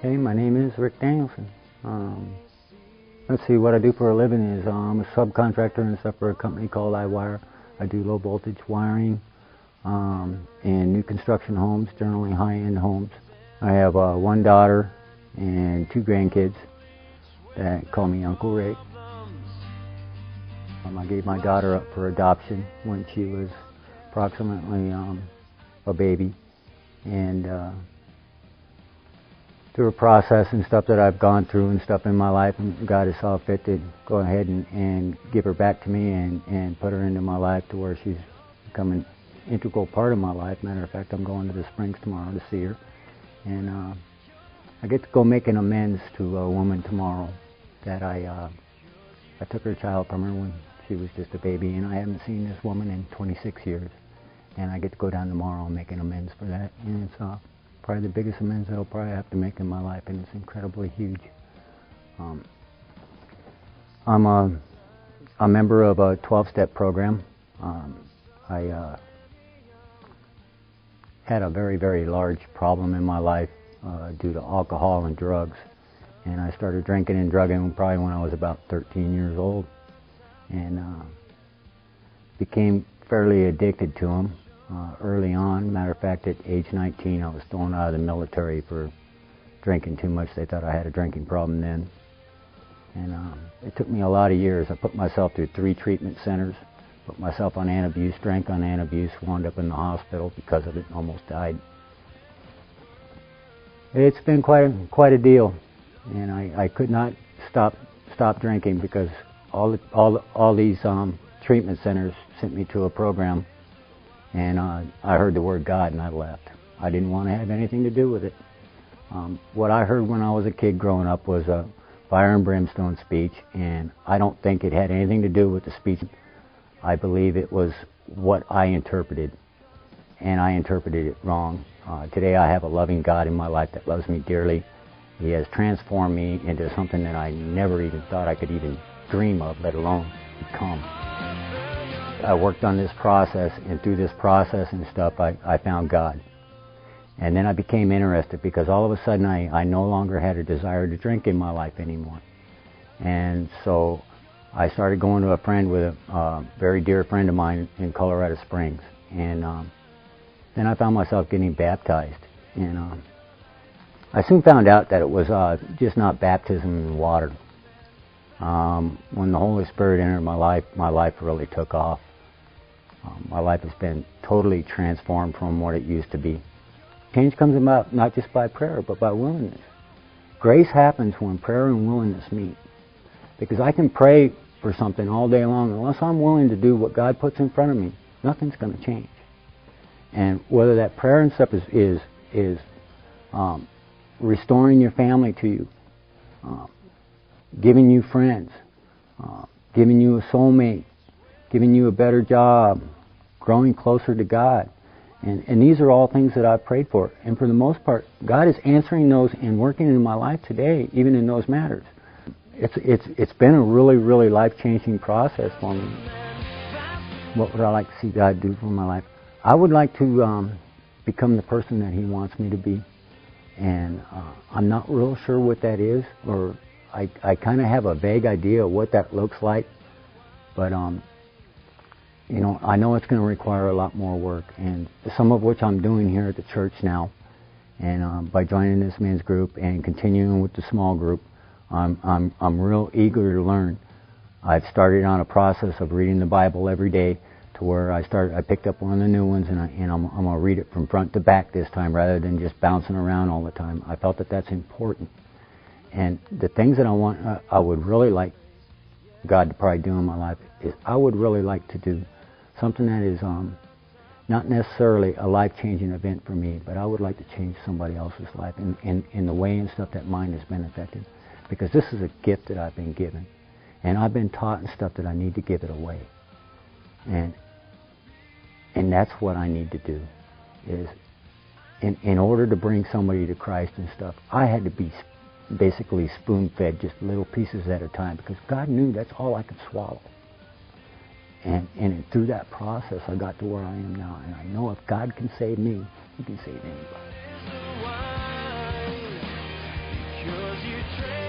Okay, my name is Rick Danielson. Let's see, what I do for a living is I'm a subcontractor and stuff for a company called iWire. I do low voltage wiring in new construction homes, generally high-end homes. I have one daughter and two grandkids that call me Uncle Rick. I gave my daughter up for adoption when she was approximately a baby, and through a process and stuff that I've gone through and stuff in my life, and God has saw fit to go ahead and give her back to me and put her into my life to where she's become an integral part of my life. Matter of fact, I'm going to the Springs tomorrow to see her, and I get to go make an amends to a woman tomorrow that I took her child from her when she was just a baby, and I haven't seen this woman in 26 years, and I get to go down tomorrow and make an amends for that, and it's probably the biggest amends that I'll probably have to make in my life, and it's incredibly huge. I'm a member of a 12-step program. I had a very, very large problem in my life due to alcohol and drugs, and I started drinking and drugging probably when I was about 13 years old, and became fairly addicted to them. Early on. Matter of fact, at age 19, I was thrown out of the military for drinking too much. They thought I had a drinking problem then. And it took me a lot of years. I put myself through 3 treatment centers, put myself on antabuse, drank on antabuse, wound up in the hospital because of it, and almost died. It's been quite a deal, and I could not stop drinking because all these treatment centers sent me to a program. And I heard the word God, and I left. I didn't want to have anything to do with it. What I heard when I was a kid growing up was a fire and brimstone speech, and I don't think it had anything to do with the speech. I believe it was what I interpreted, and I interpreted it wrong. Today I have a loving God in my life that loves me dearly. He has transformed me into something that I never even thought I could even dream of, let alone become. I worked on this process, and through this process and stuff, I found God. And then I became interested because all of a sudden I no longer had a desire to drink in my life anymore. And so I started going to a friend with a very dear friend of mine in Colorado Springs. And then I found myself getting baptized. And I soon found out that it was just not baptism in water. When the Holy Spirit entered my life really took off. My life has been totally transformed from what it used to be. Change comes about not just by prayer, but by willingness. Grace happens when prayer and willingness meet. Because I can pray for something all day long, unless I'm willing to do what God puts in front of me, nothing's going to change. And whether that prayer and stuff is restoring your family to you, giving you friends, giving you a soulmate, giving you a better job, growing closer to God. And these are all things that I've prayed for. And for the most part, God is answering those and working in my life today, even in those matters. It's been a really, really life-changing process for me. What would I like to see God do for my life? I would like to become the person that He wants me to be. And I'm not real sure what that is, or I kind of have a vague idea of what that looks like. But you know, I know it's going to require a lot more work, and some of which I'm doing here at the church now. And by joining this men's group and continuing with the small group, I'm real eager to learn. I've started on a process of reading the Bible every day, to where I picked up one of the new ones, and I'm going to read it from front to back this time, rather than just bouncing around all the time. I felt that that's important. And the things that I would really like God to probably do in my life is I would really like to do something that is not necessarily a life-changing event for me, but I would like to change somebody else's life in the way and stuff that mine has been affected. Because this is a gift that I've been given. And I've been taught and stuff that I need to give it away. And that's what I need to do. Is in order to bring somebody to Christ and stuff, I had to be basically spoon-fed just little pieces at a time, because God knew that's all I could swallow. And through that process, I got to where I am now. And I know if God can save me, He can save anybody. 'cause you